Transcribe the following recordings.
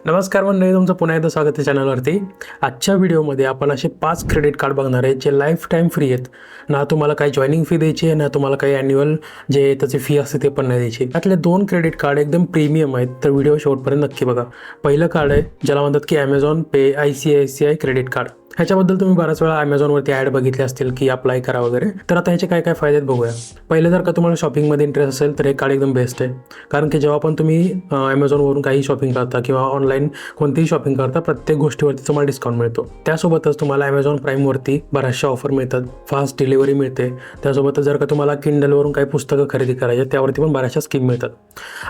नमस्कार मंडळी, तुमचं पुन्हा एकदा स्वागत आहे चॅनलवरती. आजच्या व्हिडिओमध्ये आपण असे 5 क्रेडिट कार्ड बघणार आहे जे लाईफ टाईम फ्री आहेत. ना तुम्हाला काही जॉईनिंग फी द्यायची आहे, ना तुम्हाला काही ॲन्युअल जे त्याची फी असते ते पण नाही द्यायची. त्यातले 2 क्रेडिट कार्ड एकदम प्रीमियम आहेत, तर व्हिडिओ शेवटपर्यंत नक्की बघा. पहिलं कार्ड आहे ज्याला म्हणतात की ॲमेझॉन पे ICICI क्रेडिट कार्ड. ह्याच्याबद्दल तुम्ही बऱ्याच वेळा ॲमेझॉनवरती ॲड बघितले असतील की अप्लाय करा वगैरे. तर आता ह्याचे काय काय फायदे आहेत बघूया. पहिलं, जर का तुम्हाला शॉपिंगमध्ये इंटरेस्ट असेल तर हे कार्ड एकदम बेस्ट आहे. कारण की जेव्हा पण तुम्ही ॲमेझॉनवरून काही शॉपिंग करता किंवा ऑनलाईन कोणतीही शॉपिंग करता, प्रत्येक गोष्टीवरती तुम्हाला डिस्काउंट मिळतो. त्यासोबतच तुम्हाला ॲमेझॉन प्राईमवरती बऱ्याचशा ऑफर मिळतात, फास्ट डिलिव्हरी मिळते. त्यासोबतच जर का तुम्हाला किंडलवरून काही पुस्तकं खरेदी करायची त्यावरती पण बऱ्याचशा स्कीम मिळतात.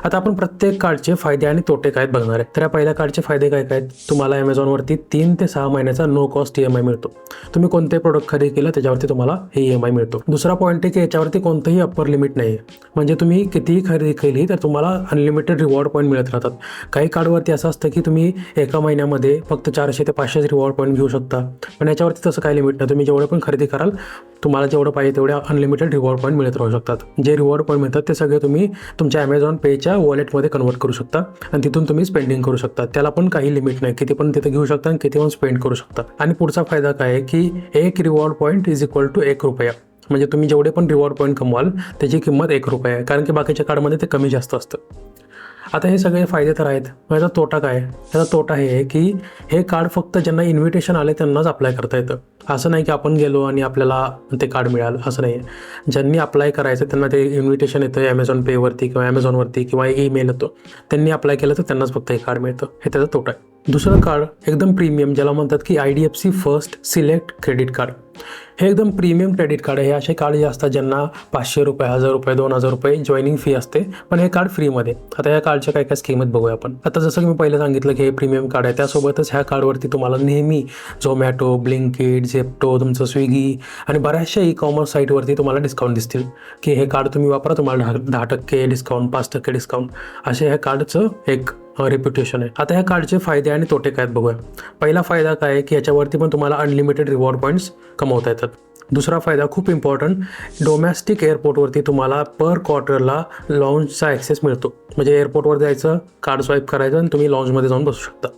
आता आपण प्रत्येक कार्डचे फायदे आणि तोटे काय बघणार आहे. तर या पहिल्या कार्डचे फायदे काय काय आहेत. तुम्हाला ॲमेझॉनवरती 3 ते 6 महिन्याचा नो कॉस्ट EMI मिळतो. तुम्ही कोणतेही प्रोडक्ट खरेदी केलं त्याच्यावरती तुम्हाला हे EMI मिळतो. दुसरा पॉईंट आहे की याच्यावरती कोणतंही अप्पर लिमिट नाही आहे. म्हणजे तुम्ही कितीही खरेदी केली तर तुम्हाला अनलिमिटेड रिवॉर्ड पॉईंट मिळत राहतात. काही कार्डवरती असं असतं की तुम्ही एका महिन्यामध्ये फक्त 400 ते 500 रिवॉर्ड पॉईंट घेऊ शकता, पण याच्यावरती तसं काही लिमिट नाही. तुम्ही जेवढं पण खरेदी कराल तुम्हाला जेवढं पाहिजे तेवढे अनलिमिटेड रिवॉर्ड पॉईंट मिळत राहू शकतात. जे रिवॉर्ड पॉईंट मिळतात ते सगळे तुम्ही तुमच्या ॲमेझॉन पेच्या वॉलेटमध्ये कन्वर्ट करू शकता आणि तिथून तुम्ही स्पेंडिंग करू शकता. त्याला पण काही लिमिट नाही, किती पण तिथे घेऊ शकता आणि किती पण स्पेंड करू शकता. आणि पुढचा फायदा काय आहे की 1 reward point is equal to 1 रुपया. म्हणजे तुम्ही जेवढे पण रिवॉर्ड पॉईंट कमवाल त्याची किंमत 1 रुपया आहे, कारण की बाकीच्या कार्डमध्ये ते कमी जास्त असतं. आता हे सगळे फायदे तर आहेत. याचा तोटा काय आहे. त्याचा तोटा हे आहे की हे कार्ड फक्त ज्यांना इन्व्हिटेशन आले त्यांनाच अप्लाय करता येतं. असं नाही की आपण गेलो आणि आपल्याला ते कार्ड मिळालं, असं नाही आहे. ज्यांनी अप्लाय करायचं त्यांना ते इन्व्हिटेशन येतं ॲमेझॉन पेवरती किंवा ॲमेझॉनवरती किंवा ईमेल येतो. त्यांनी अप्लाय केलं तर त्यांनाच फक्त हे कार्ड मिळतं. हे त्याचा तोटा आहे. दुसरं कार्ड एकदम प्रीमियम ज्याला म्हणतात की IDFC first select credit card. हे एकदम प्रीमियम क्रेडिट कार्ड आहे. हे असे कार्ड जे असतात ज्यांना 500 रुपये, 1000 रुपये, 2000 रुपये जॉईनिंग फी असते, पण हे कार्ड फ्रीमध्ये. आता या कार्डच्या काय काय स्कीम आहेत बघूया आपण. आता जसं की मी पहिलं सांगितलं की हे प्रीमियम कार्ड आहे, त्यासोबतच ह्या कार्डवरती तुम्हाला नेहमी झोमॅटो, ब्लिंकिट, झेप्टो, तुमचं स्विगी आणि बऱ्याचशा ई-कॉमर्स साईटवरती तुम्हाला डिस्काउंट दिसतील की हे कार्ड तुम्ही वापरा, तुम्हाला 10% डिस्काउंट, 5% डिस्काउंट, असे ह्या कार्डचं एक रेप्युटेशन आहे. आता ह्या कार्डचे फायदे आणि तोटे काय आहेत बघूया. पहिला फायदा काय आहे की याच्यावरती पण तुम्हाला अनलिमिटेड रिवॉर्ड पॉईंट्स कमवता येतात. दुसरा फायदा खूप इम्पॉर्टंट, डोमेस्टिक एअरपोर्टवरती तुम्हाला पर क्वार्टरला लॉन्चचा ॲक्सेस मिळतो. म्हणजे एअरपोर्टवर जायचं, कार्ड स्वाईप करायचं आणि तुम्ही लॉन्चमध्ये जाऊन बसू शकता.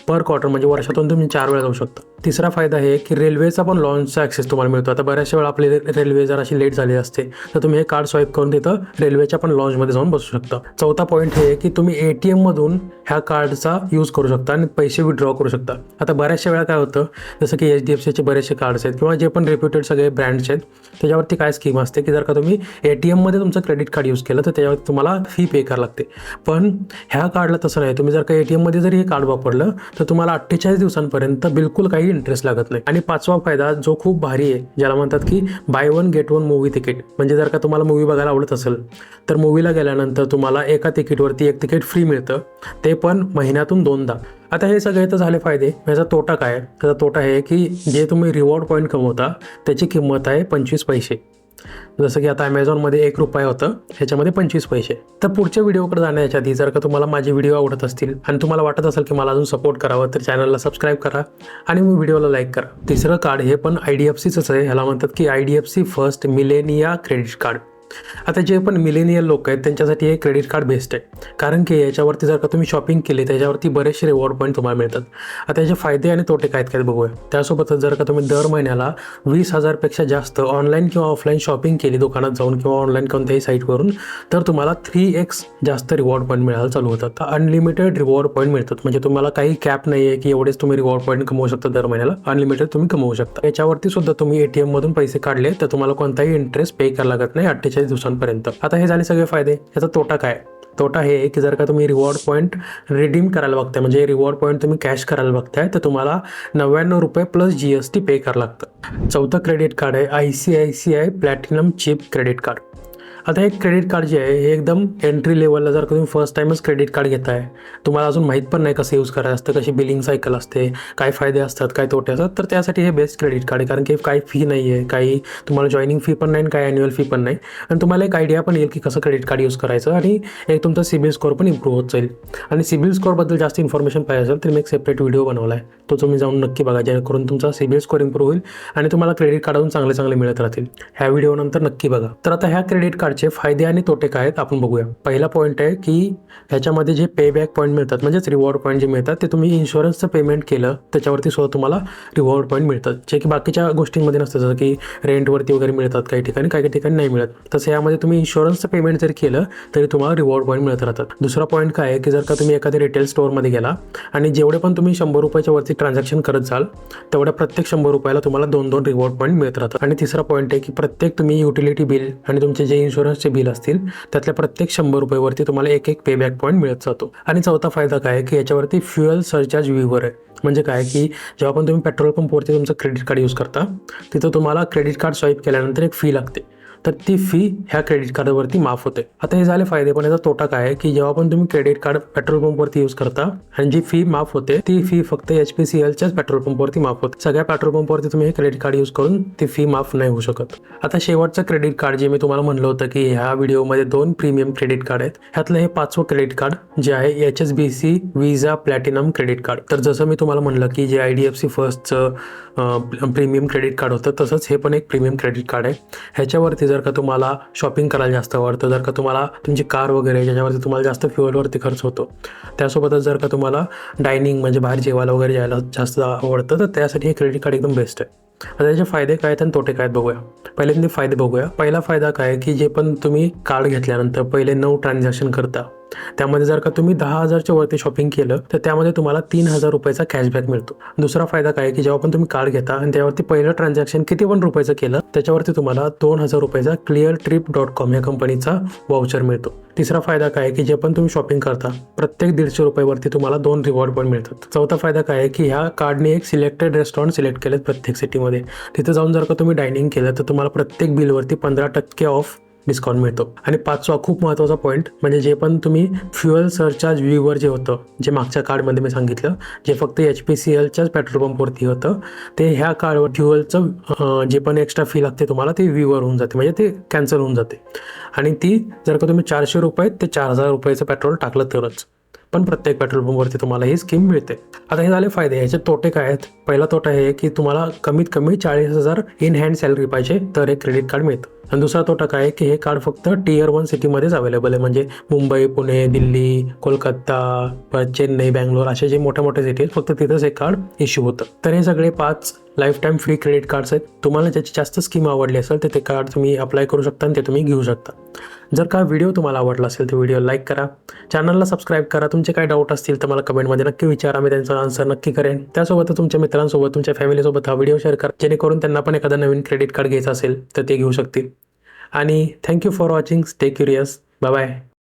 पर क्वार्टर म्हणजे वर्षातून तुम्ही 4 वेळा जाऊ शकता. तिसरा फायदा आहे की रेल्वेचा पण लॉन्चचा ॲक्सेस तुम्हाला मिळतो. आता बऱ्याचशा वेळा आपली रेल्वे जर अशी लेट झाली असते तर तुम्ही हे कार्ड स्वाईप करून तिथं रेल्वेच्या पण लॉन्चमध्ये जाऊन बसू शकता. चौथा पॉईंट हे आहे की तुम्ही ATMमधून ह्या कार्डचा यूज करू शकता आणि पैसे विड्रॉ करू शकता. आता बऱ्याचशा वेळा काय होतं, जसं की HDFCचे बरेचसे कार्ड्स आहेत किंवा जे पण रेप्युटेड सगळे ब्रँड्स आहेत त्याच्यावरती काय स्कीम असते की जर का तुम्ही ATMमध्ये तुमचं क्रेडिट कार्ड यूज केलं तर त्याच्यावरती तुम्हाला फी पे करावं लागते. पण ह्या कार्डला तसं नाही. तुम्ही जर का ATMमध्ये जरी हे कार्ड वापरलं तर तुम्हाला 48 दिवसांपर्यंत बिलकुल काही इंटरेस्ट लागत नाही. आणि पाचवा फायदा जो खूप भारी आहे, ज्याला म्हणतात की बाय 1 गेट 1 मूवी तिकीट. म्हणजे जर का तुम्हाला मूवी बघायला आवडत असेल तर मूवीला गेल्यानंतर तुम्हाला एका तिकीटवरती 1 तिकीट फ्री मिळतं, ते पण महिन्यातून 2दा. आता हे सगळे तर झाले फायदे. याचा तोटा काय आहे. त्याचा तोटा आहे की जे तुम्ही रिवॉर्ड पॉईंट कमवता त्याची किंमत आहे 25 पैसे. जसं की आता ॲमेझॉनमध्ये 1 रुपया होतं, ह्याच्यामध्ये 25 पैसे. तर पुढच्या व्हिडिओकडे जाण्याच्या आधी जर का तुम्हाला माझे व्हिडिओ आवडत असतील आणि तुम्हाला वाटत असेल की मला अजून सपोर्ट करावं तर चॅनलला सबस्क्राईब करा आणि मग व्हिडिओला लाईक करा. तिसरं कार्ड हे पण IDFCचंच आहे. ह्याला म्हणतात की IDFC first Melania credit card. आता जे पण मिलेनियल लोक आहेत त्यांच्यासाठी हे क्रेडिट कार्ड बेस्ट आहे, कारण की याच्यावरती जर का तुम्ही शॉपिंग केली त्याच्यावरती बरेचसे रिवॉर्ड पॉईंट तुम्हाला मिळतात. आता याचे फायदे आणि तोटे काय काय बघूया. त्यासोबतच जर का तुम्ही दर महिन्याला 20,000पेक्षा जास्त ऑनलाईन किंवा ऑफलाईन शॉपिंग केली दुकानात जाऊन किंवा ऑनलाईन कोणत्याही साईटवरून, तर तुम्हाला 3x जास्त रिवॉर्ड पॉईंट मिळायला चालू होतात. तर अनलिमिटेड रिवॉर्ड पॉईंट मिळतात. म्हणजे तुम्हाला काही कॅप नाही आहे की एवढेच तुम्ही रिवॉर्ड पॉईंट कमवू शकता दर महिन्याला. अनलिमिटेड तुम्ही कमवू शकता. याच्यावरती सुद्धा तुम्ही ATMमधून पैसे काढले तर तुम्हाला कोणताही इंटरेस्ट पे करायला लागत नाही 48 दिवसांपर्यंत. आता हे झाले सगळे फायदे. याचा तोटा काय. तोटा हे की जर का तुम्ही रिवॉर्ड पॉईंट रिडीम करायला बघताय, म्हणजे रिवॉर्ड पॉईंट तुम्ही कॅश करायला बघताय, तर तुम्हाला 99 रुपये प्लस GST पे करावं लागतं. चौथं क्रेडिट कार्ड आहे ICICI platinum chip credit card. आता हे क्रेडिट कार्ड जे आहे हे एकदम एंट्री लेवलला, जर का तुम्ही फर्स्ट टाईमच क्रेडिट कार्ड घेताय, तुम्हाला अजून माहीत पण नाही कसं यूज करायचं असतं, कशी बिलिंग सायकल असते, काय फायदे असतात, काय तोटे असतात, तर त्यासाठी हे बेस्ट क्रेडिट कार्ड आहे. कारण की काही फी नाही आहे, काही तुम्हाला जॉईनिंग फी पण नाही आणि काही ॲन्युअल फी पण नाही. आणि तुम्हाला एक आयडिया पण येईल की कसं क्रेडिट कार्ड यूज करायचं आणि एक तुमचा सिबिल स्कोअर पण इम्प्रूव्ह होत जाईल. आणि सिबिल स्कोअरबद्दल जास्त इन्फॉर्मेशन पाहिजे असेल तर मी एक सेपरेट व्हिडिओ बनवला आहे, तो तुम्ही जाऊन नक्की बघा, जेणेकरून तुमचा सिबिल स्कोअर इम्प्रूव्ह होईल आणि तुम्हाला क्रेडिट कार्डून चांगले मिळत राहतील. ह्या व्हिडिओनंतर नक्की बघा. तर आता ह्या क्रेडिट कार्डचे कार्डचे फायदे आणि तोटे काय आहेत आपण बघूया. पहिला पॉईंट आहे की ह्याच्यामध्ये जे पे बॅक पॉईंट मिळतात म्हणजेच रिवॉर्ड पॉईंट जे मिळतात ते तुम्ही इन्शुरन्सचं पेमेंट केलं त्याच्यावरती सुद्धा तुम्हाला रिवॉर्ड पॉईंट मिळतात, जे की बाकीच्या गोष्टींमध्ये नसतं, जसं की रेंटवरती वगैरे मिळतात काही ठिकाणी, काही ठिकाणी नाही मिळत. तसं यामध्ये तुम्ही इन्शुरन्सचं पेमेंट जर केलं तरी तुम्हाला रिवॉर्ड पॉईंट मिळत राहतात. दुसरा पॉईंट काय आहे की जर का तुम्ही एखाद्या रिटेल स्टोअरमध्ये गेला आणि जेवढे पण तुम्ही 100 रुपयाच्या वरती ट्रान्झॅक्शन करत जाल तेवढ्या प्रत्येक 100 रुपयाला तुम्हाला 2-2 रिवॉर्ड पॉईंट मिळत राहतात. आणि तिसरा पॉईंट आहे की प्रत्येक तुम्ही युटिलिटी बिल आणि तुमचे जे इन्शुरन्सचे बिल असतील त्यातल्या प्रत्येक 100 रुपयावरती तुम्हाला एक पे बॅक पॉईंट मिळत जातो. आणि चौथा फायदा काय आहे की याच्यावरती फ्युएल सरचार्ज व्यूवर आहे. म्हणजे काय की जेव्हा पण तुम्ही पेट्रोल पंपवरती तुमचं क्रेडिट कार्ड यूज करता तिथं तुम्हाला क्रेडिट कार्ड स्वाईप केल्यानंतर एक फी लागते, तर ती फी ह्या क्रेडिट कार्डवरती माफ होते. आता हे झाले फायदे, पण याचा तोटा काय आहे की जेव्हा पण तुम्ही क्रेडिट कार्ड पेट्रोल पंपवरती यूज करता आणि जी फी माफ होते ती फी फक्त HPCLच्याच पेट्रोल पंपवरती माफ होते. सगळ्या पेट्रोल पंपवरती तुम्ही हे क्रेडिट कार्ड यूज करून ती फी माफ नाही होऊ शकत. आता शेवटचं क्रेडिट कार्ड जे मी तुम्हाला म्हणलं होतं की ह्या व्हिडिओमध्ये 2 प्रीमियम क्रेडिट कार्ड आहेत, ह्यातलं हे 5वं क्रेडिट कार्ड जे आहे HSBC visa platinum credit card. तर जसं मी तुम्हाला म्हणलं की जे IDFC फर्स्टचं प्रीमियम क्रेडिट कार्ड होतं तसंच हे पण एक प्रीमियम क्रेडिट कार्ड आहे. ह्याच्यावरती जर का तुम्हाला शॉपिंग करायला जास्त आवडतं, जर का तुम्हाला तुमची कार वगैरे ज्याच्यावरती तुम्हाला जास्त फ्युएलवरती खर्च होतो, त्यासोबतच जर का तुम्हाला डायनिंग म्हणजे बाहेर जेवायला वगैरे जायला जास्त आवडतं, तर त्यासाठी हे क्रेडिट कार्ड एकदम बेस्ट आहे. आता त्याचे फायदे काय आहेत आणि तोटे काय आहेत बघूया. पहिल्यांदा फायदे बघूया. पहिला फायदा काय की जे पण तुम्ही कार्ड घेतल्यानंतर पहिले 9 ट्रान्झॅक्शन करता त्यामध्ये जर का तुम्ही 10,000च्या वरती शॉपिंग केलं तर त्यामध्ये तुम्हाला 3,000 रुपयाचा कॅशबॅक मिळतो. दुसरा फायदा काय की जेव्हा पण तुम्ही कार्ड घेता आणि त्यावरती पहिलं ट्रान्झॅक्शन किती पण रुपयाचं केलं त्याच्यावरती तुम्हाला 2,000 रुपयाचा cleartrip.com या कंपनीचा वाउचर मिळतो. तिसरा फायदा काय की जे पण तुम्ही शॉपिंग करता प्रत्येक 150 रुपयावरती तुम्हाला 2 रिवॉर्ड पॉईंट मिळतात. चौथा फायदा काय की ह्या कार्डने एक सिलेक्टेड रेस्टॉरंट सिलेक्ट केलेत प्रत्येक सिटीमध्ये, तिथे जाऊन जर का तुम्ही डायनिंग केलं तर तुम्हाला प्रत्येक बिलवरती 15% ऑफ डिस्काउंट मिळतो. आणि 5वा खूप महत्त्वाचा पॉईंट म्हणजे जे पण तुम्ही फ्युएल सरचार्ज व्यूवर जे होतं, जे मागच्या कार्डमध्ये मी सांगितलं जे फक्त HPCLच्याच पेट्रोल पंपवरती होतं, ते ह्या कार्डवर फ्युएलचं जे पण एक्स्ट्रा फी लागते तुम्हाला ते व्यूवर होऊन जाते, म्हणजे ते कॅन्सल होऊन जाते. आणि ती जर का तुम्ही 400 रुपये ते 4,000 रुपयाचं पेट्रोल टाकलं तरच, पण प्रत्येक पेट्रोल पंपवरती तुम्हाला ही स्कीम मिळते. आता हे झाले फायदे. ह्याचे तोटे काय आहेत? पहिला तोटा आहे की तुम्हाला कमीत कमी 40,000 इन हँड सॅलरी पाहिजे तर एक क्रेडिट कार्ड मिळतं. आणि दुसरा तोटा काय आहे की हे कार्ड फक्त Tier 1 सिटीमध्येच अवेलेबल आहे, म्हणजे मुंबई, पुणे, दिल्ली, कोलकाता, परत चेन्नई, बँगलोर असे जे मोठ्या मोठ्या सिटी आहेत फक्त तिथंच हे कार्ड इश्यू होतं. तर हे सगळे 5 life time free credit cards आहेत. तुम्हाला ज्याची जास्त स्कीम आवडली असेल तर ते कार्ड तुम्ही अप्लाय करू शकता आणि ते तुम्ही घेऊ शकता. जर का व्हिडिओ तुम्हाला आवडला असेल तर व्हिडिओ लाईक करा, चॅनलला सबस्क्राईब करा. तुमचे काही डाऊट असतील तर मला कमेंटमध्ये नक्की विचारा, मी त्यांचा आन्सर नक्की करेन. त्यासोबत तुमच्या मित्रांसोबत तुमच्या फॅमिलीसोबत हा व्हिडिओ शेअर करा, जेणेकरून त्यांना पण एखादा नवीन क्रेडिट कार्ड घ्यायचं असेल तर ते घेऊ शकतील. आणि thank you for watching. Stay curious. Bye bye.